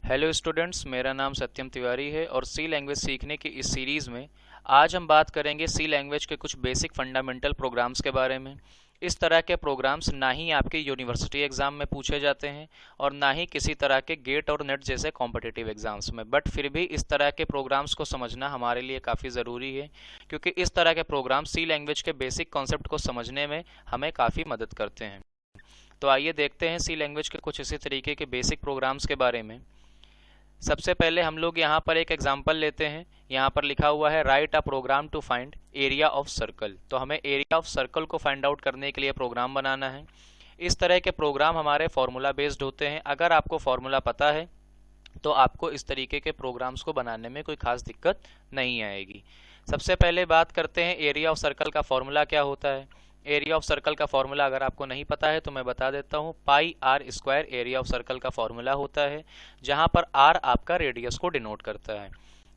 Hello students, मेरा नाम सत्यम तिवारी है और सी लैंग्वेज सीखने की इस सीरीज़ में आज हम बात करेंगे सी लैंग्वेज के कुछ बेसिक फंडामेंटल प्रोग्राम्स के बारे में। इस तरह के प्रोग्राम्स ना ही आपके यूनिवर्सिटी एग्ज़ाम में पूछे जाते हैं और ना ही किसी तरह के गेट और नेट जैसे कॉम्पिटिटिव एग्ज़ाम्स में, बट फिर भी इस तरह के प्रोग्राम्स को समझना हमारे लिए काफ़ी ज़रूरी है, क्योंकि इस तरह के प्रोग्राम सी लैंग्वेज के बेसिक कॉन्सेप्ट को समझने में हमें काफ़ी मदद करते हैं। तो आइए देखते हैं सी लैंग्वेज के कुछ इसी तरीके के बेसिक प्रोग्राम्स के बारे में। सबसे पहले हम लोग यहाँ पर एक एग्जाम्पल लेते हैं। यहाँ पर लिखा हुआ है write a program to find area of circle. तो हमें एरिया ऑफ सर्कल को फाइंड आउट करने के लिए प्रोग्राम बनाना है। इस तरह के प्रोग्राम हमारे फॉर्मूला बेस्ड होते हैं। अगर आपको फॉर्मूला पता है तो आपको इस तरीके के प्रोग्राम्स को बनाने में कोई खास दिक्कत नहीं आएगी। सबसे पहले बात करते हैं एरिया ऑफ सर्कल का फॉर्मूला क्या होता है। एरिया ऑफ सर्कल का फॉर्मूला अगर आपको नहीं पता है तो मैं बता देता हूँ। Pi r square area of circle का फॉर्मूला होता है, जहाँ पर आर आपका रेडियस को डिनोट करता है।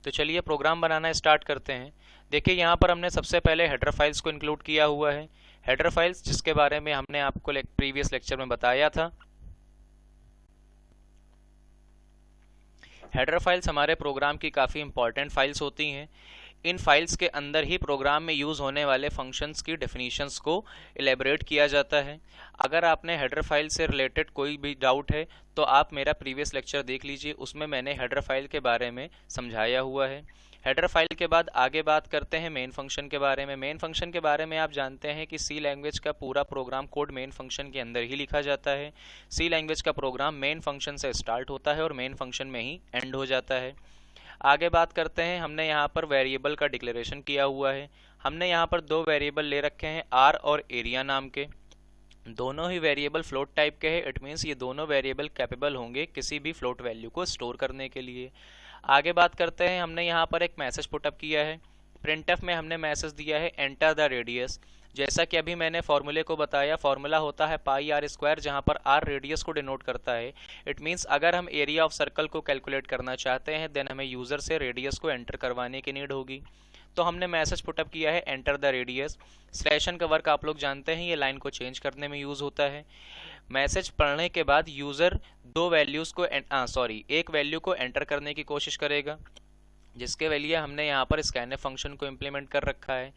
तो चलिए प्रोग्राम बनाना स्टार्ट करते हैं। देखिए यहाँ पर हमने सबसे पहले हेडर फाइल्स को इंक्लूड किया हुआ है। हेडर फाइल्स जिसके बारे में हमने आपको प्रीवियस लेक्चर में बताया था। हेडर फाइल्स हमारे प्रोग्राम की काफ़ी इंपॉर्टेंट फाइल्स होती हैं। इन फाइल्स के अंदर ही प्रोग्राम में यूज़ होने वाले फंक्शंस की डेफिनेशंस को इलेबोरेट किया जाता है। अगर आपने हेडर फाइल से रिलेटेड कोई भी डाउट है तो आप मेरा प्रीवियस लेक्चर देख लीजिए, उसमें मैंने हेडर फाइल के बारे में समझाया हुआ है। हेडर फाइल के बाद आगे बात करते हैं मेन फंक्शन के बारे में। मेन फंक्शन के बारे में आप जानते हैं कि सी लैंग्वेज का पूरा प्रोग्राम कोड मेन फंक्शन के अंदर ही लिखा जाता है। सी लैंग्वेज का प्रोग्राम मेन फंक्शन से स्टार्ट होता है और मेन फंक्शन में ही एंड हो जाता है। आगे बात करते हैं, हमने यहाँ पर वेरिएबल का डिक्लेरेशन किया हुआ है। हमने यहाँ पर दो वेरिएबल ले रखे हैं, आर और एरिया नाम के। दोनों ही वेरिएबल फ्लोट टाइप के हैं। इट मीन्स ये दोनों वेरिएबल कैपेबल होंगे किसी भी फ्लोट वैल्यू को स्टोर करने के लिए। आगे बात करते हैं, हमने यहाँ पर एक मैसेज पुटअप किया है। प्रिंटफ में हमने मैसेज दिया है एंटर द रेडियस। जैसा कि अभी मैंने फॉर्मूले को बताया, फॉर्मूला होता है पाई आर स्क्वायर, जहाँ पर आर रेडियस को डिनोट करता है। इट मीन्स अगर हम एरिया ऑफ सर्कल को कैलकुलेट करना चाहते हैं देन हमें यूजर से रेडियस को एंटर करवाने की नीड होगी। तो हमने मैसेज पुटअप किया है एंटर द रेडियस। स्लैशन का वर्क आप लोग जानते हैं, ये लाइन को चेंज करने में यूज होता है। मैसेज पढ़ने के बाद यूजर दो वैल्यूज को एक वैल्यू को एंटर करने की कोशिश करेगा, जिसके लिए हमने यहाँ पर स्कैनएफ फंक्शन को इम्प्लीमेंट कर रखा है।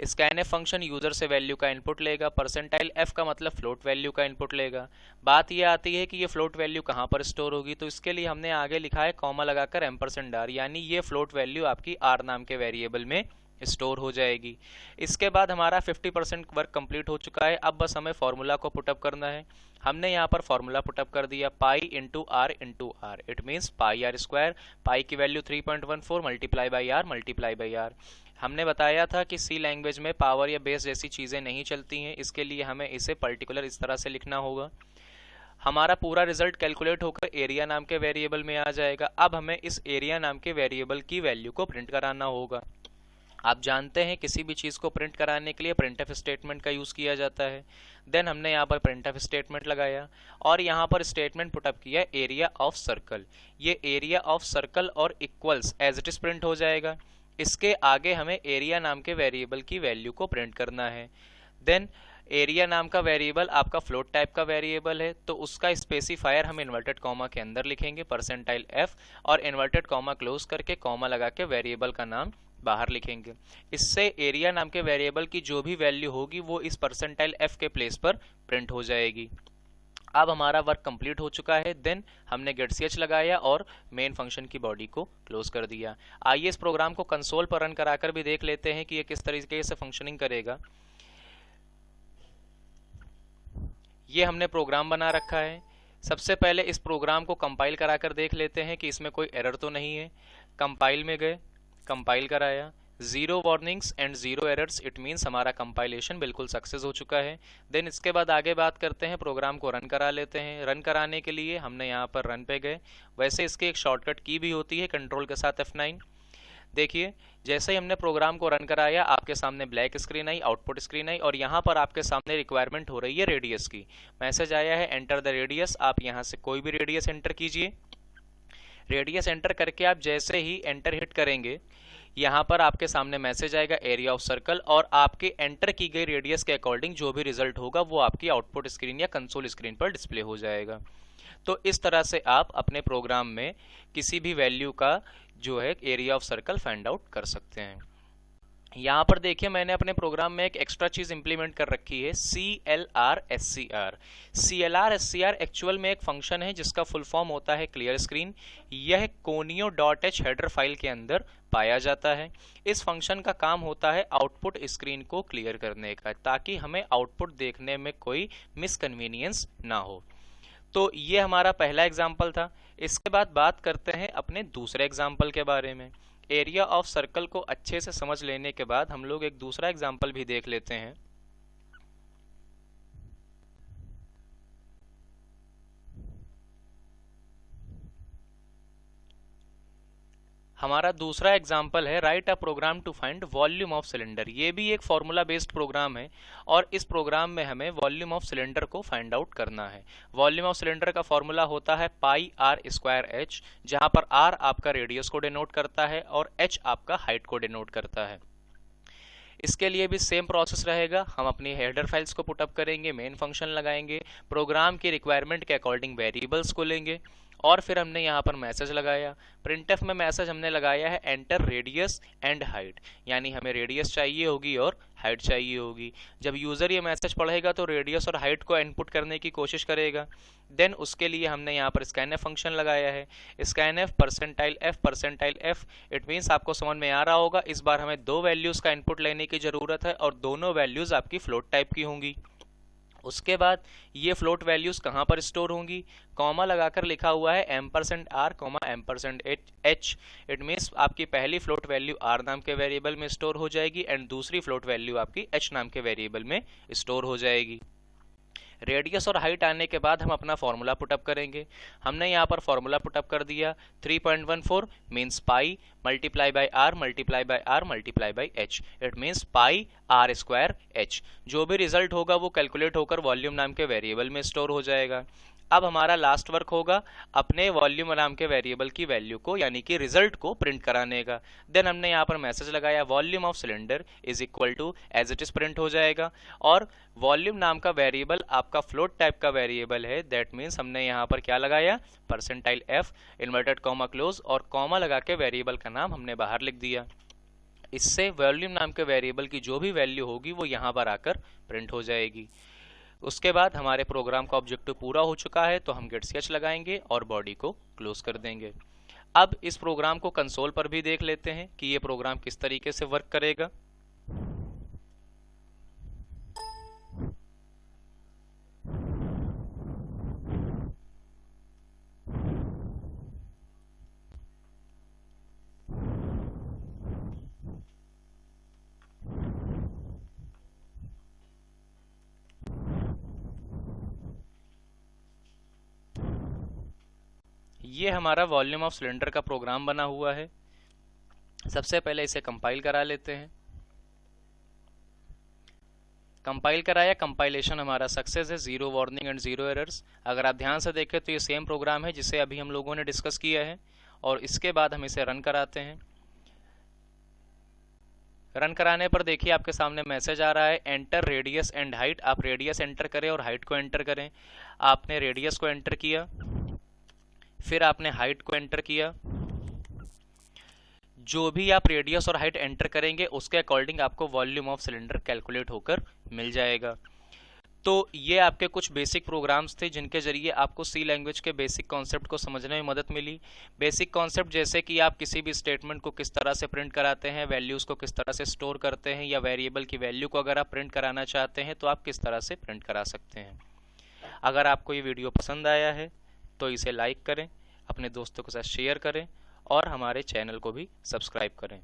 स्कैनएफ फंक्शन यूजर से वैल्यू का इनपुट लेगा। परसेंटाइल एफ का मतलब फ्लोट वैल्यू का इनपुट लेगा। बात यह आती है कि ये फ्लोट वैल्यू कहाँ पर स्टोर होगी, तो इसके लिए हमने आगे लिखा है कॉमा लगाकर $, यानी ये फ्लोट वैल्यू आपकी आर नाम के वेरिएबल में स्टोर हो जाएगी। इसके बाद हमारा 50% वर्क कंप्लीट हो चुका है। अब बस हमें फॉर्मूला को पुटअप करना है। हमने यहाँ पर फॉर्मूला पुटअप कर दिया, pi into r. It means pi r square, pi की वैल्यू 3.14 मल्टीप्लाई बाई आर। हमने बताया था कि सी लैंग्वेज में पावर या बेस जैसी चीज़ें नहीं चलती हैं, इसके लिए हमें इसे पर्टिकुलर इस तरह से लिखना होगा। हमारा पूरा रिजल्ट कैलकुलेट होकर एरिया नाम के वेरिएबल में आ जाएगा। अब हमें इस एरिया नाम के वेरिएबल की वैल्यू को प्रिंट कराना होगा। आप जानते हैं किसी भी चीज़ को प्रिंट कराने के लिए प्रिंटफ स्टेटमेंट का यूज़ किया जाता है। देन हमने यहाँ पर प्रिंटफ स्टेटमेंट लगाया और यहाँ पर स्टेटमेंट पुटअप किया एरिया ऑफ सर्कल। ये एरिया ऑफ सर्कल और equals as it is print हो जाएगा। इसके आगे हमें एरिया नाम के वेरिएबल की वैल्यू को प्रिंट करना है। देन एरिया नाम का वेरिएबल आपका फ्लोट टाइप का वेरिएबल है, तो उसका स्पेसिफायर हम इन्वर्टेड कॉमा के अंदर लिखेंगे, परसेंटाइल एफ, और इन्वर्टेड कॉमा क्लोज करके कॉमा लगा के वेरिएबल का नाम बाहर लिखेंगे। इससे एरिया नाम के वेरिएबल की जो भी वैल्यू होगी वो इस परसेंटाइल एफ के प्लेस पर प्रिंट हो जाएगी। अब हमारा वर्क कंप्लीट हो चुका है। देन हमने गेट ch लगाया और मेन फंक्शन की बॉडी को क्लोज कर दिया। आइए इस प्रोग्राम को कंसोल पर रन कराकर भी देख लेते हैं कि ये किस तरीके से फंक्शनिंग करेगा। ये हमने प्रोग्राम बना रखा है। सबसे पहले इस प्रोग्राम को कंपाइल कराकर देख लेते हैं कि इसमें कोई एरर तो नहीं है। कंपाइल में गए, कंपाइल कराया, 0 warnings and 0 errors. It means हमारा कंपाइलेशन बिल्कुल सक्सेस हो चुका है। देन इसके बाद आगे बात करते हैं, प्रोग्राम को रन करा लेते हैं। रन कराने के लिए हमने यहाँ पर रन पे गए। वैसे इसकी एक शॉर्टकट की भी होती है, कंट्रोल के साथ F9। देखिए जैसे ही हमने प्रोग्राम को रन कराया आपके सामने black screen I, output screen I, और यहाँ पर आपके सामने रिक्वायरमेंट हो रही है रेडियस की। मैसेज आया है एंटर द रेडियस। आप यहाँ से कोई भी रेडियस एंटर कीजिए। रेडियस एंटर करके आप जैसे ही एंटर हिट करेंगे यहाँ पर आपके सामने मैसेज आएगा एरिया ऑफ सर्कल, और आपके एंटर की गई रेडियस के अकॉर्डिंग जो भी रिजल्ट होगा वो आपकी आउटपुट स्क्रीन या कंसोल स्क्रीन पर डिस्प्ले हो जाएगा। तो इस तरह से आप अपने प्रोग्राम में किसी भी वैल्यू का जो है area of circle find out कर सकते हैं। यहाँ पर देखिए मैंने अपने प्रोग्राम में एक एक्स्ट्रा चीज इंप्लीमेंट कर रखी है, CLR SCR। CLR SCR actual में एक फंक्शन है जिसका फुल फॉर्म होता है क्लियर स्क्रीन। यह conio.h हेडर फाइल के अंदर पाया जाता है। इस फंक्शन का काम होता है आउटपुट स्क्रीन को क्लियर करने का, ताकि हमें आउटपुट देखने में कोई मिसकन्वीनियंस ना हो। तो ये हमारा पहला एग्जाम्पल था। इसके बाद बात करते हैं अपने दूसरे एग्जाम्पल के बारे में। एरिया ऑफ सर्कल को अच्छे से समझ लेने के बाद हम लोग एक दूसरा एग्जाम्पल भी देख लेते हैं। हमारा दूसरा एग्जाम्पल है write a program to find volume of cylinder. ये भी एक फॉर्मूला बेस्ड प्रोग्राम है और इस प्रोग्राम में हमें वॉल्यूम ऑफ सिलेंडर को फाइंड आउट करना है। वॉल्यूम ऑफ सिलेंडर का फॉर्मूला होता है पाई आर स्क्वायर एच, जहां पर आर आपका रेडियस को डिनोट करता है और एच आपका हाइट को डिनोट करता है। इसके लिए भी सेम प्रोसेस रहेगा। हम अपनी हेडर फाइल्स को पुटअप करेंगे, मेन फंक्शन लगाएंगे, प्रोग्राम की रिक्वायरमेंट के अकॉर्डिंग वेरिएबल्स को लेंगे और फिर हमने यहाँ पर मैसेज लगाया। प्रिंटफ में मैसेज हमने लगाया है एंटर रेडियस एंड हाइट, यानी हमें रेडियस चाहिए होगी और हाइट चाहिए होगी। जब यूजर ये मैसेज पढ़ेगा तो रेडियस और हाइट को इनपुट करने की कोशिश करेगा। देन उसके लिए हमने यहाँ पर स्कैनएफ फंक्शन लगाया है। Scanf percentile F, it means आपको समझ में आ रहा होगा। इस बार हमें दो वैल्यूज का इनपुट लेने की जरूरत है और दोनों वैल्यूज आपकी फ्लोट टाइप की होंगी। उसके बाद ये फ्लोट वैल्यूज कहाँ पर स्टोर होंगी, कॉमा लगाकर लिखा हुआ है %r, %h। इट मीन्स आपकी पहली फ्लोट वैल्यू r नाम के वेरिएबल में स्टोर हो जाएगी एंड दूसरी फ्लोट वैल्यू आपकी h नाम के वेरिएबल में स्टोर हो जाएगी। रेडियस और हाइट आने के बाद हम अपना फॉर्मूला पुटअप करेंगे। हमने यहाँ पर फॉर्मूला पुटअप कर दिया 3.14 means pi multiply by r multiply by r multiply by h, it means pi r square h. जो भी रिजल्ट होगा वो कैलकुलेट होकर वॉल्यूम नाम के वेरिएबल में स्टोर हो जाएगा। अब हमारा लास्ट वर्क होगा अपने वॉल्यूम नाम के वेरिएबल की वैल्यू को यानी कि रिजल्ट को प्रिंट कराने का। देन हमने यहाँ पर मैसेज लगाया volume of cylinder is equal to as it is print हो जाएगा। और वॉल्यूम नाम का वेरिएबल आपका फ्लोट टाइप का वेरिएबल है, दैट मीन्स हमने यहाँ पर क्या लगाया %f इन्वर्टेड कॉमा क्लोज और कॉमा लगा के वेरिएबल का नाम हमने बाहर लिख दिया। इससे वॉल्यूम नाम के वेरिएबल की जो भी वैल्यू होगी वो यहाँ पर आकर प्रिंट हो जाएगी। उसके बाद हमारे प्रोग्राम का ऑब्जेक्टिव पूरा हो चुका है तो हम गेट स्केच लगाएंगे और बॉडी को क्लोज कर देंगे। अब इस प्रोग्राम को कंसोल पर भी देख लेते हैं कि ये प्रोग्राम किस तरीके से वर्क करेगा। ये हमारा वॉल्यूम ऑफ सिलेंडर का प्रोग्राम बना हुआ है। सबसे पहले इसे कंपाइल करा लेते हैं। कंपाइल कराया, कंपाइलेशन हमारा सक्सेस है, 0 वार्निंग एंड 0 एरर्स। अगर आप ध्यान से देखें तो ये सेम प्रोग्राम है जिसे अभी हम लोगों ने डिस्कस किया है और इसके बाद हम इसे रन कराते हैं। रन कराने पर देखिए आपके सामने मैसेज आ रहा है एंटर रेडियस एंड हाइट। आप रेडियस एंटर करें और हाइट को एंटर करें। आपने रेडियस को एंटर किया, फिर आपने हाइट को एंटर किया। जो भी आप रेडियस और हाइट एंटर करेंगे उसके अकॉर्डिंग आपको वॉल्यूम ऑफ सिलेंडर कैलकुलेट होकर मिल जाएगा। तो ये आपके कुछ बेसिक प्रोग्राम्स थे जिनके जरिए आपको सी लैंग्वेज के बेसिक कॉन्सेप्ट को समझने में मदद मिली। बेसिक कॉन्सेप्ट जैसे कि आप किसी भी स्टेटमेंट को किस तरह से प्रिंट कराते हैं, वैल्यूज़ को किस तरह से स्टोर करते हैं, या वेरिएबल की वैल्यू को अगर आप प्रिंट कराना चाहते हैं तो आप किस तरह से प्रिंट करा सकते हैं। अगर आपको ये वीडियो पसंद आया है तो इसे लाइक करें, अपने दोस्तों के साथ शेयर करें और हमारे चैनल को भी सब्सक्राइब करें।